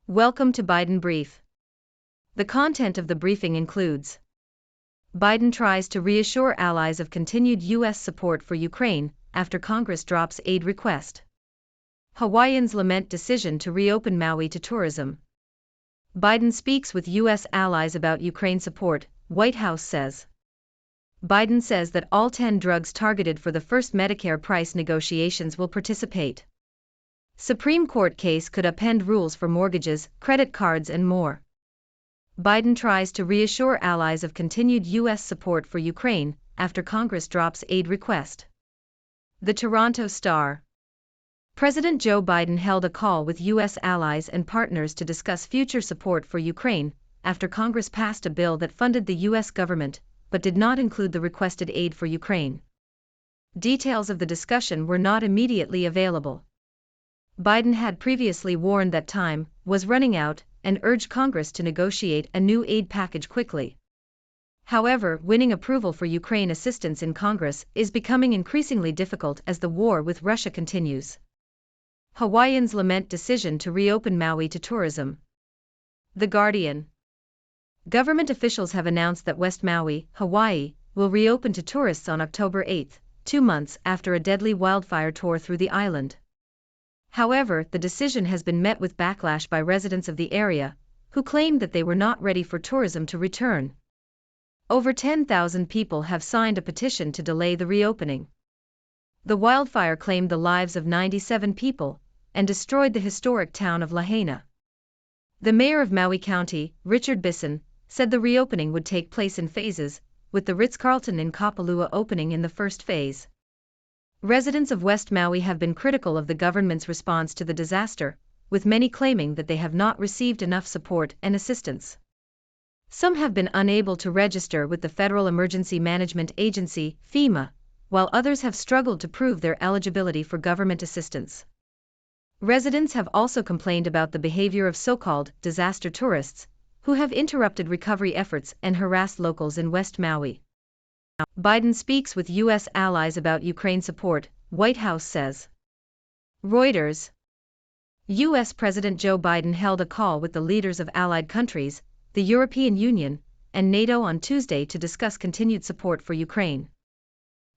Welcome to Biden Brief. The content of the briefing includes: Biden tries to reassure allies of continued U.S. support for Ukraine after Congress drops aid request. Hawaiians lament decision to reopen Maui to tourism. Biden speaks with U.S. allies about Ukraine support, White House says. Biden says that all 10 drugs targeted for the first Medicare price negotiations will participate. Supreme Court case could upend rules for mortgages, credit cards and more. Biden tries to reassure allies of continued U.S. support for Ukraine after Congress drops aid request. The Toronto Star. President Joe Biden held a call with U.S. allies and partners to discuss future support for Ukraine after Congress passed a bill that funded the U.S. government but did not include the requested aid for Ukraine. Details of the discussion were not immediately available. Biden had previously warned that time was running out and urged Congress to negotiate a new aid package quickly. However, winning approval for Ukraine assistance in Congress is becoming increasingly difficult as the war with Russia continues. Hawaiians lament decision to reopen Maui to tourism. The Guardian. Government officials have announced that West Maui, Hawaii, will reopen to tourists on October 8, 2 months after a deadly wildfire tore through the island. However, the decision has been met with backlash by residents of the area, who claimed that they were not ready for tourism to return. Over 10,000 people have signed a petition to delay the reopening. The wildfire claimed the lives of 97 people and destroyed the historic town of Lahaina. The mayor of Maui County, Richard Bisson, said the reopening would take place in phases, with the Ritz-Carlton in Kapalua opening in the first phase. Residents of West Maui have been critical of the government's response to the disaster, with many claiming that they have not received enough support and assistance. Some have been unable to register with the Federal Emergency Management Agency, FEMA, while others have struggled to prove their eligibility for government assistance. Residents have also complained about the behavior of so-called disaster tourists, who have interrupted recovery efforts and harassed locals in West Maui. Biden speaks with U.S. allies about Ukraine support, White House says. Reuters. U.S. President Joe Biden held a call with the leaders of allied countries, the European Union, and NATO on Tuesday to discuss continued support for Ukraine.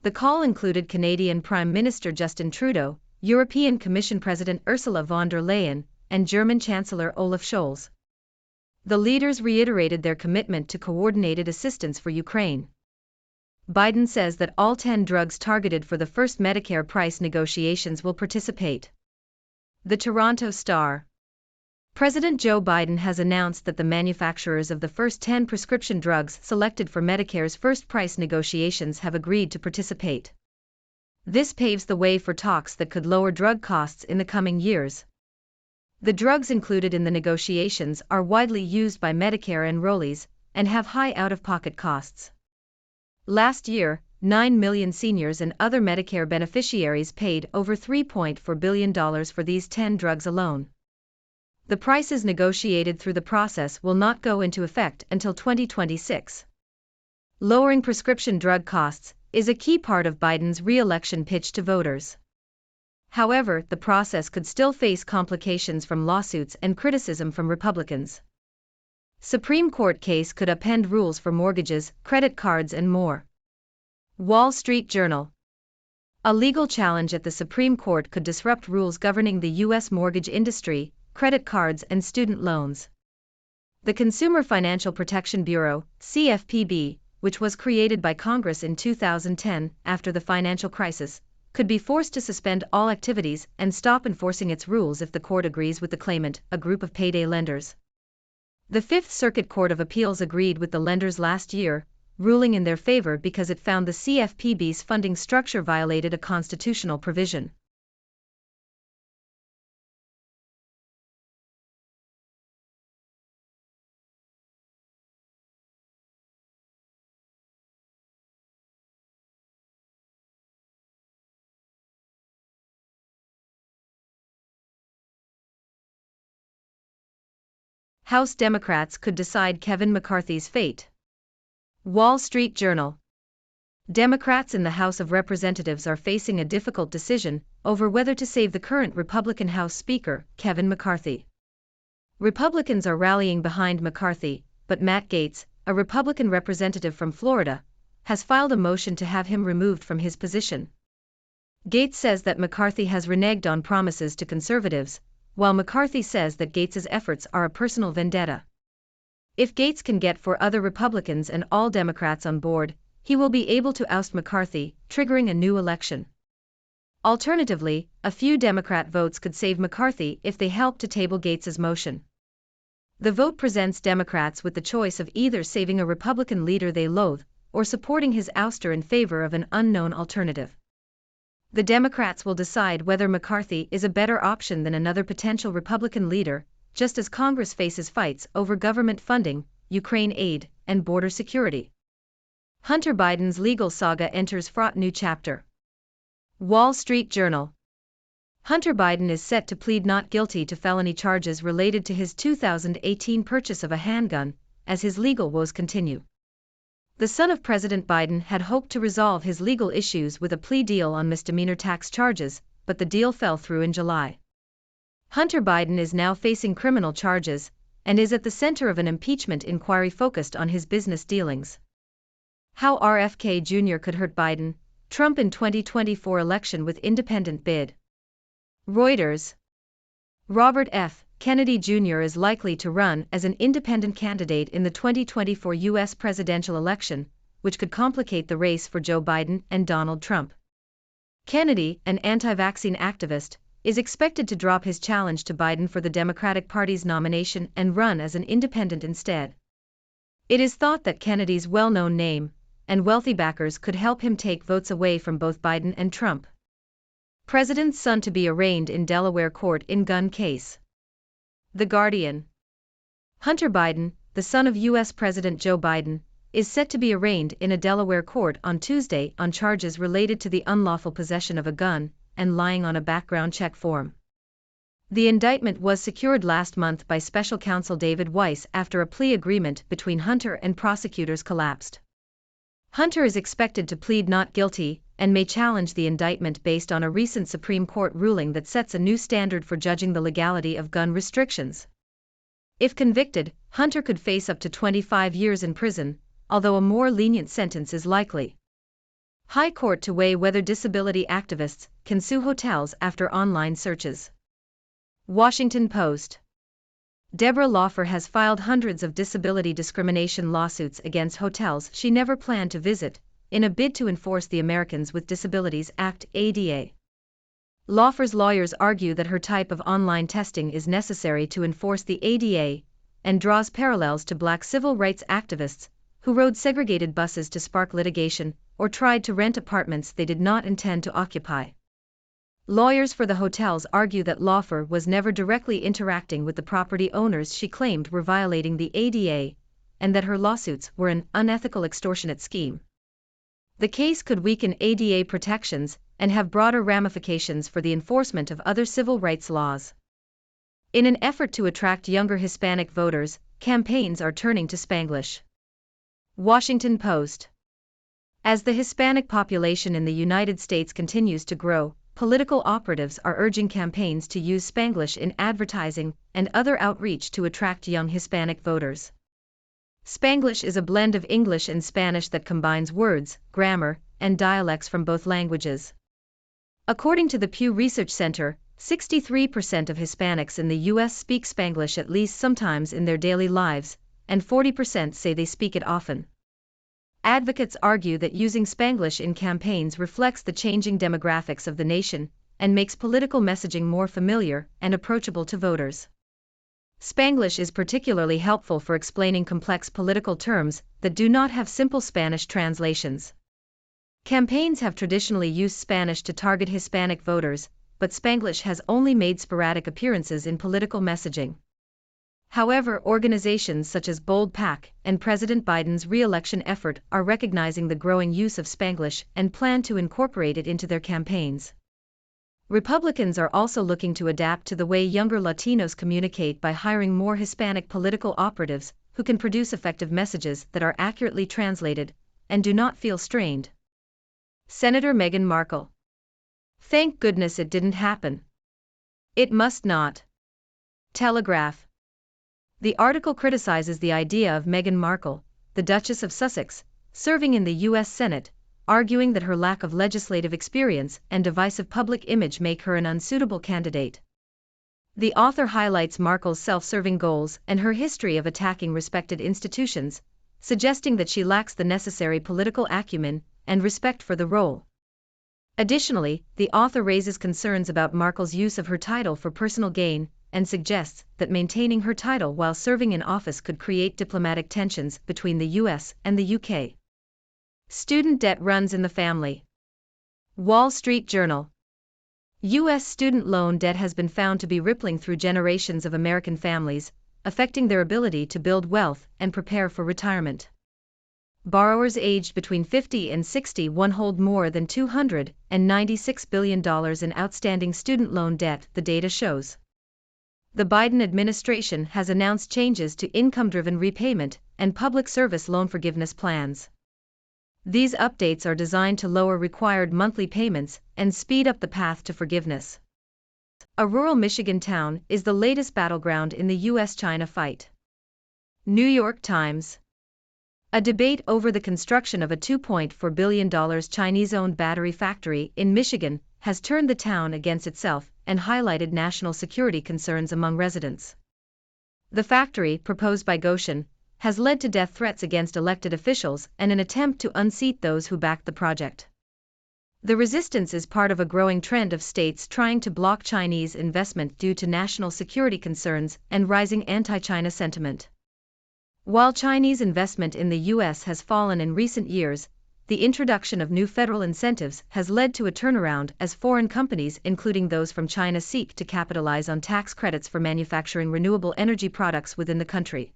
The call included Canadian Prime Minister Justin Trudeau, European Commission President Ursula von der Leyen, and German Chancellor Olaf Scholz. The leaders reiterated their commitment to coordinated assistance for Ukraine. Biden says that all 10 drugs targeted for the first Medicare price negotiations will participate. The Toronto Star. President Joe Biden has announced that the manufacturers of the first 10 prescription drugs selected for Medicare's first price negotiations have agreed to participate. This paves the way for talks that could lower drug costs in the coming years. The drugs included in the negotiations are widely used by Medicare enrollees and have high out-of-pocket costs. Last year, 9 million seniors and other Medicare beneficiaries paid over $3.4 billion for these 10 drugs alone. The prices negotiated through the process will not go into effect until 2026. Lowering prescription drug costs is a key part of Biden's re-election pitch to voters. However, the process could still face complications from lawsuits and criticism from Republicans. Supreme Court case could upend rules for mortgages, credit cards and more. Wall Street Journal. A legal challenge at the Supreme Court could disrupt rules governing the U.S. mortgage industry, credit cards and student loans. The Consumer Financial Protection Bureau, CFPB, which was created by Congress in 2010 after the financial crisis, could be forced to suspend all activities and stop enforcing its rules if the court agrees with the claimant, a group of payday lenders. The Fifth Circuit Court of Appeals agreed with the lenders last year, ruling in their favor because it found the CFPB's funding structure violated a constitutional provision. House Democrats could decide Kevin McCarthy's fate. Wall Street Journal. Democrats in the House of Representatives are facing a difficult decision over whether to save the current Republican House Speaker, Kevin McCarthy. Republicans are rallying behind McCarthy, but Matt Gaetz, a Republican representative from Florida, has filed a motion to have him removed from his position. Gaetz says that McCarthy has reneged on promises to conservatives, while McCarthy says that Gaetz's efforts are a personal vendetta. If Gaetz can get 4 other Republicans and all Democrats on board, he will be able to oust McCarthy, triggering a new election. Alternatively, a few Democrat votes could save McCarthy if they help to table Gaetz's motion. The vote presents Democrats with the choice of either saving a Republican leader they loathe, or supporting his ouster in favor of an unknown alternative. The Democrats will decide whether McCarthy is a better option than another potential Republican leader, just as Congress faces fights over government funding, Ukraine aid, and border security. Hunter Biden's legal saga enters fraught new chapter. Wall Street Journal. Hunter Biden is set to plead not guilty to felony charges related to his 2018 purchase of a handgun, as his legal woes continue. The son of President Biden had hoped to resolve his legal issues with a plea deal on misdemeanor tax charges, but the deal fell through in July. Hunter Biden is now facing criminal charges, and is at the center of an impeachment inquiry focused on his business dealings. How RFK Jr. could hurt Biden, Trump in 2024 election with independent bid. Reuters. Robert F. Kennedy Jr. is likely to run as an independent candidate in the 2024 U.S. presidential election, which could complicate the race for Joe Biden and Donald Trump. Kennedy, an anti-vaccine activist, is expected to drop his challenge to Biden for the Democratic Party's nomination and run as an independent instead. It is thought that Kennedy's well-known name and wealthy backers could help him take votes away from both Biden and Trump. President's son to be arraigned in Delaware court in gun case. The Guardian. Hunter Biden, the son of U.S. President Joe Biden, is set to be arraigned in a Delaware court on Tuesday on charges related to the unlawful possession of a gun and lying on a background check form. The indictment was secured last month by special counsel David Weiss after a plea agreement between Hunter and prosecutors collapsed. Hunter is expected to plead not guilty and may challenge the indictment based on a recent Supreme Court ruling that sets a new standard for judging the legality of gun restrictions. If convicted, Hunter could face up to 25 years in prison, although a more lenient sentence is likely. High Court to weigh whether disability activists can sue hotels after online searches. Washington Post. Deborah Laufer has filed hundreds of disability discrimination lawsuits against hotels she never planned to visit, in a bid to enforce the Americans with Disabilities Act (ADA). Laufer's lawyers argue that her type of online testing is necessary to enforce the ADA, and draws parallels to Black civil rights activists who rode segregated buses to spark litigation, or tried to rent apartments they did not intend to occupy. Lawyers for the hotels argue that Laufer was never directly interacting with the property owners she claimed were violating the ADA, and that her lawsuits were an unethical extortionate scheme. The case could weaken ADA protections and have broader ramifications for the enforcement of other civil rights laws. In an effort to attract younger Hispanic voters, campaigns are turning to Spanglish. Washington Post. As the Hispanic population in the United States continues to grow, political operatives are urging campaigns to use Spanglish in advertising and other outreach to attract young Hispanic voters. Spanglish is a blend of English and Spanish that combines words, grammar, and dialects from both languages. According to the Pew Research Center, 63% of Hispanics in the U.S. speak Spanglish at least sometimes in their daily lives, and 40% say they speak it often. Advocates argue that using Spanglish in campaigns reflects the changing demographics of the nation and makes political messaging more familiar and approachable to voters. Spanglish is particularly helpful for explaining complex political terms that do not have simple Spanish translations. Campaigns have traditionally used Spanish to target Hispanic voters, but Spanglish has only made sporadic appearances in political messaging. However, organizations such as Bold PAC and President Biden's re-election effort are recognizing the growing use of Spanglish and plan to incorporate it into their campaigns. Republicans are also looking to adapt to the way younger Latinos communicate by hiring more Hispanic political operatives who can produce effective messages that are accurately translated and do not feel strained. Senator Meghan Markle. Thank goodness it didn't happen. It must not. Telegraph. The article criticizes the idea of Meghan Markle, the Duchess of Sussex, serving in the U.S. Senate, arguing that her lack of legislative experience and divisive public image make her an unsuitable candidate. The author highlights Markle's self-serving goals and her history of attacking respected institutions, suggesting that she lacks the necessary political acumen and respect for the role. Additionally, the author raises concerns about Markle's use of her title for personal gain and suggests that maintaining her title while serving in office could create diplomatic tensions between the US and the UK. Student debt runs in the family. Wall Street Journal. U.S. student loan debt has been found to be rippling through generations of American families, affecting their ability to build wealth and prepare for retirement. Borrowers aged between 50 and 61 hold more than $296 billion in outstanding student loan debt, the data shows. The Biden administration has announced changes to income-driven repayment and public service loan forgiveness plans. These updates are designed to lower required monthly payments and speed up the path to forgiveness. A rural Michigan town is the latest battleground in the U.S.-China fight. New York Times. A debate over the construction of a $2.4 billion Chinese-owned battery factory in Michigan has turned the town against itself and highlighted national security concerns among residents. The factory, proposed by Goshen, has led to death threats against elected officials and an attempt to unseat those who backed the project. The resistance is part of a growing trend of states trying to block Chinese investment due to national security concerns and rising anti-China sentiment. While Chinese investment in the U.S. has fallen in recent years, the introduction of new federal incentives has led to a turnaround as foreign companies, including those from China, seek to capitalize on tax credits for manufacturing renewable energy products within the country.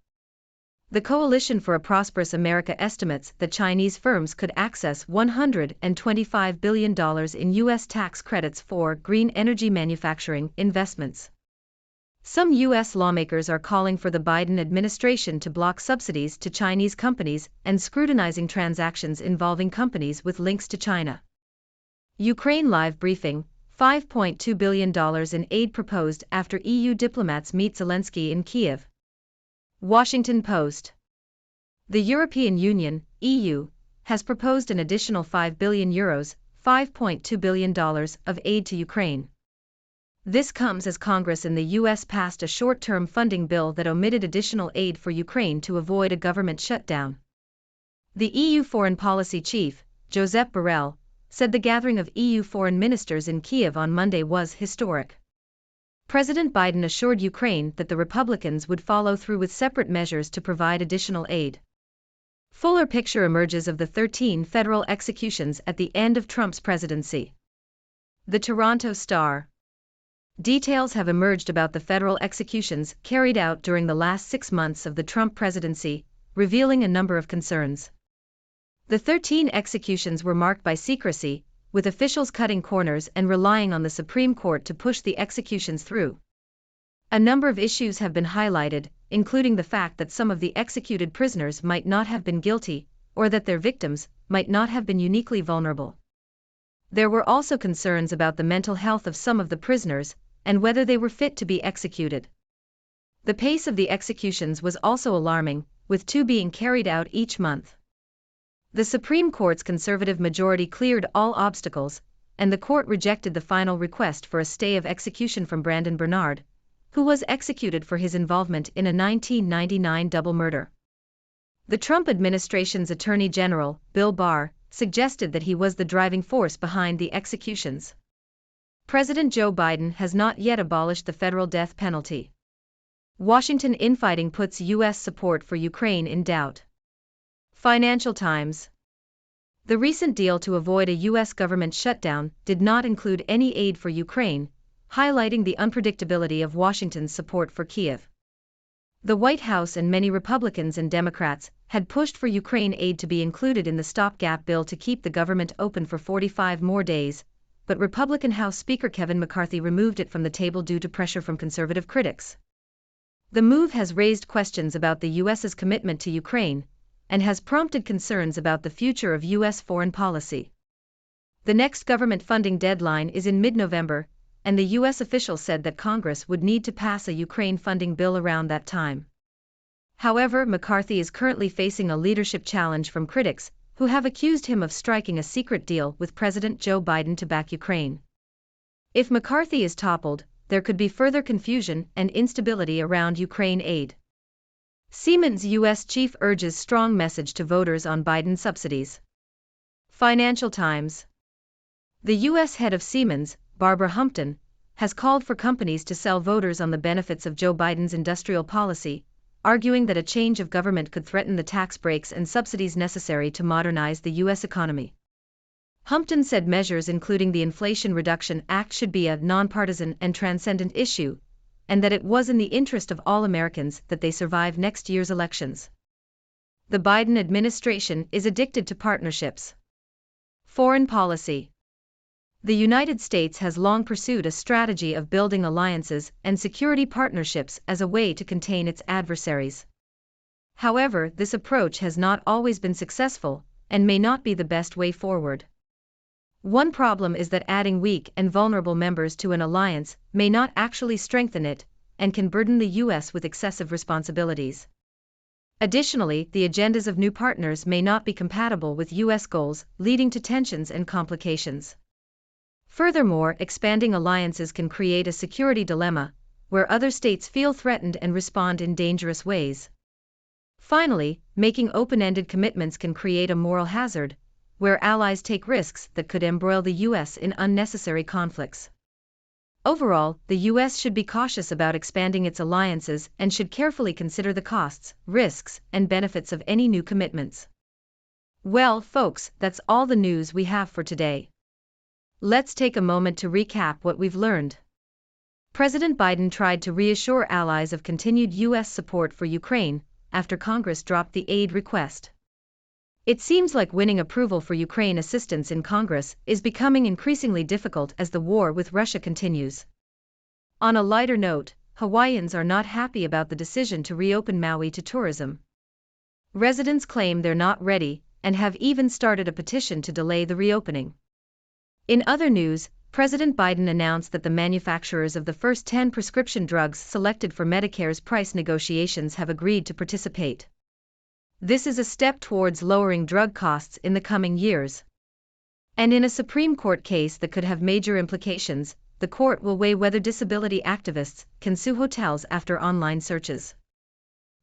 The Coalition for a Prosperous America estimates that Chinese firms could access $125 billion in U.S. tax credits for green energy manufacturing investments. Some U.S. lawmakers are calling for the Biden administration to block subsidies to Chinese companies and scrutinizing transactions involving companies with links to China. Ukraine Live briefing: $5.2 billion in aid proposed after EU diplomats meet Zelensky in Kyiv. Washington Post. The European Union, EU, has proposed an additional €5 billion, $5.2 billion, of aid to Ukraine. This comes as Congress in the U.S. passed a short-term funding bill that omitted additional aid for Ukraine to avoid a government shutdown. The EU Foreign Policy Chief, Josep Borrell, said the gathering of EU foreign ministers in Kyiv on Monday was historic. President Biden assured Ukraine that the Republicans would follow through with separate measures to provide additional aid. Fuller picture emerges of the 13 federal executions at the end of Trump's presidency. The Toronto Star. Details have emerged about the federal executions carried out during the last 6 months of the Trump presidency, revealing a number of concerns. The 13 executions were marked by secrecy, with officials cutting corners and relying on the Supreme Court to push the executions through. A number of issues have been highlighted, including the fact that some of the executed prisoners might not have been guilty, or that their victims might not have been uniquely vulnerable. There were also concerns about the mental health of some of the prisoners, and whether they were fit to be executed. The pace of the executions was also alarming, with 2 being carried out each month. The Supreme Court's conservative majority cleared all obstacles, and the court rejected the final request for a stay of execution from Brandon Bernard, who was executed for his involvement in a 1999 double murder. The Trump administration's Attorney General, Bill Barr, suggested that he was the driving force behind the executions. President Joe Biden has not yet abolished the federal death penalty. Washington infighting puts U.S. support for Ukraine in doubt. Financial Times. The recent deal to avoid a U.S. government shutdown did not include any aid for Ukraine, highlighting the unpredictability of Washington's support for Kyiv. The White House and many Republicans and Democrats had pushed for Ukraine aid to be included in the stopgap bill to keep the government open for 45 more days, but Republican House Speaker Kevin McCarthy removed it from the table due to pressure from conservative critics. The move has raised questions about the U.S.'s commitment to Ukraine, and has prompted concerns about the future of U.S. foreign policy. The next government funding deadline is in mid-November, and the U.S. official said that Congress would need to pass a Ukraine funding bill around that time. However, McCarthy is currently facing a leadership challenge from critics, who have accused him of striking a secret deal with President Joe Biden to back Ukraine. If McCarthy is toppled, there could be further confusion and instability around Ukraine aid. Siemens U.S. chief urges strong message to voters on Biden subsidies. Financial Times. The U.S. head of Siemens, Barbara Humpton, has called for companies to sell voters on the benefits of Joe Biden's industrial policy, arguing that a change of government could threaten the tax breaks and subsidies necessary to modernize the U.S. economy. Humpton said measures including the Inflation Reduction Act should be a nonpartisan and transcendent issue, and that it was in the interest of all Americans that they survive next year's elections. The Biden administration is addicted to partnerships. Foreign policy. The United States has long pursued a strategy of building alliances and security partnerships as a way to contain its adversaries. However, this approach has not always been successful, and may not be the best way forward. One problem is that adding weak and vulnerable members to an alliance may not actually strengthen it, and can burden the U.S. with excessive responsibilities. Additionally, the agendas of new partners may not be compatible with U.S. goals, leading to tensions and complications. Furthermore, expanding alliances can create a security dilemma, where other states feel threatened and respond in dangerous ways. Finally, making open-ended commitments can create a moral hazard, where allies take risks that could embroil the U.S. in unnecessary conflicts. Overall, the U.S. should be cautious about expanding its alliances and should carefully consider the costs, risks, and benefits of any new commitments. Well, folks, that's all the news we have for today. Let's take a moment to recap what we've learned. President Biden tried to reassure allies of continued U.S. support for Ukraine after Congress dropped the aid request. It seems like winning approval for Ukraine assistance in Congress is becoming increasingly difficult as the war with Russia continues. On a lighter note, Hawaiians are not happy about the decision to reopen Maui to tourism. Residents claim they're not ready, and have even started a petition to delay the reopening. In other news, President Biden announced that the manufacturers of the first 10 prescription drugs selected for Medicare's price negotiations have agreed to participate. This is a step towards lowering drug costs in the coming years. And in a Supreme Court case that could have major implications, the court will weigh whether disability activists can sue hotels after online searches.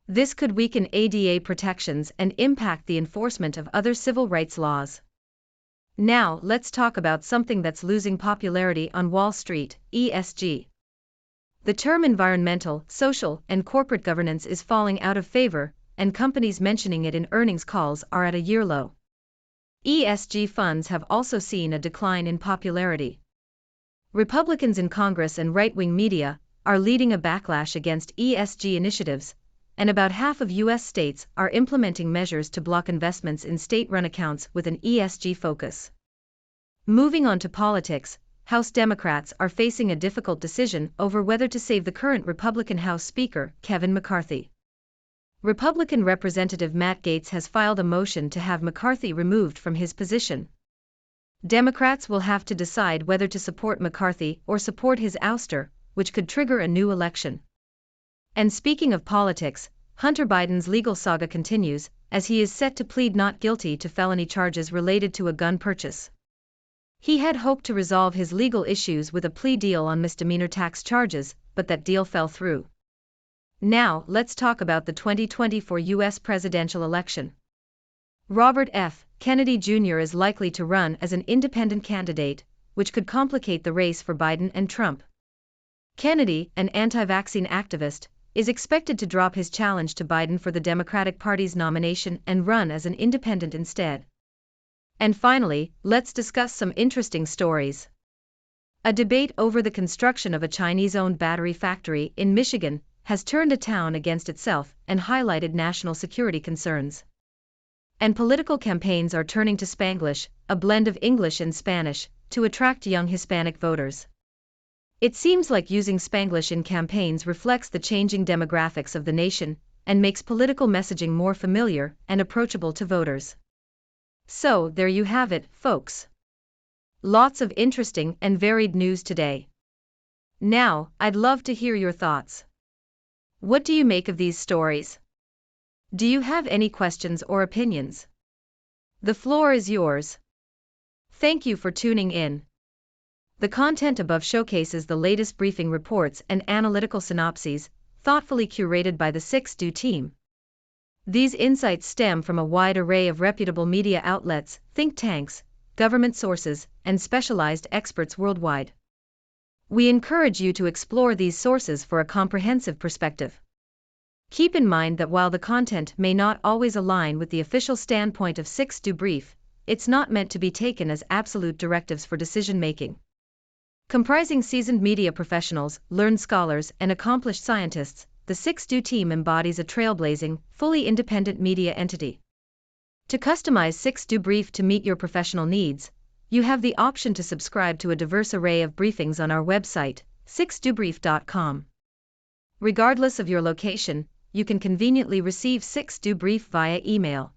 This could weaken ADA protections and impact the enforcement of other civil rights laws. Now, let's talk about something that's losing popularity on Wall Street: ESG. The term environmental, social, and corporate governance is falling out of favor, and companies mentioning it in earnings calls are at a year low. ESG funds have also seen a decline in popularity. Republicans in Congress and right-wing media are leading a backlash against ESG initiatives, and about half of U.S. states are implementing measures to block investments in state-run accounts with an ESG focus. Moving on to politics, House Democrats are facing a difficult decision over whether to save the current Republican House Speaker, Kevin McCarthy. Republican Representative Matt Gaetz has filed a motion to have McCarthy removed from his position. Democrats will have to decide whether to support McCarthy or support his ouster, which could trigger a new election. And speaking of politics, Hunter Biden's legal saga continues, as he is set to plead not guilty to felony charges related to a gun purchase. He had hoped to resolve his legal issues with a plea deal on misdemeanor tax charges, but that deal fell through. Now, let's talk about the 2024 U.S. presidential election. Robert F. Kennedy Jr. is likely to run as an independent candidate, which could complicate the race for Biden and Trump. Kennedy, an anti-vaccine activist, is expected to drop his challenge to Biden for the Democratic Party's nomination and run as an independent instead. And finally, let's discuss some interesting stories. A debate over the construction of a Chinese-owned battery factory in Michigan has turned a town against itself and highlighted national security concerns. And political campaigns are turning to Spanglish, a blend of English and Spanish, to attract young Hispanic voters. It seems like using Spanglish in campaigns reflects the changing demographics of the nation and makes political messaging more familiar and approachable to voters. So, there you have it, folks. Lots of interesting and varied news today. Now, I'd love to hear your thoughts. What do you make of these stories? Do you have any questions or opinions? The floor is yours. Thank you for tuning in. The content above showcases the latest briefing reports and analytical synopses, thoughtfully curated by the 6Do team. These insights stem from a wide array of reputable media outlets, think tanks, government sources, and specialized experts worldwide. We encourage you to explore these sources for a comprehensive perspective. Keep in mind that while the content may not always align with the official standpoint of 6Do Brief, it's not meant to be taken as absolute directives for decision-making. Comprising seasoned media professionals, learned scholars, and accomplished scientists, the 6Do team embodies a trailblazing, fully independent media entity. To customize 6Do Brief to meet your professional needs, you have the option to subscribe to a diverse array of briefings on our website, 6dobrief.com. Regardless of your location, you can conveniently receive 6Do Brief via email.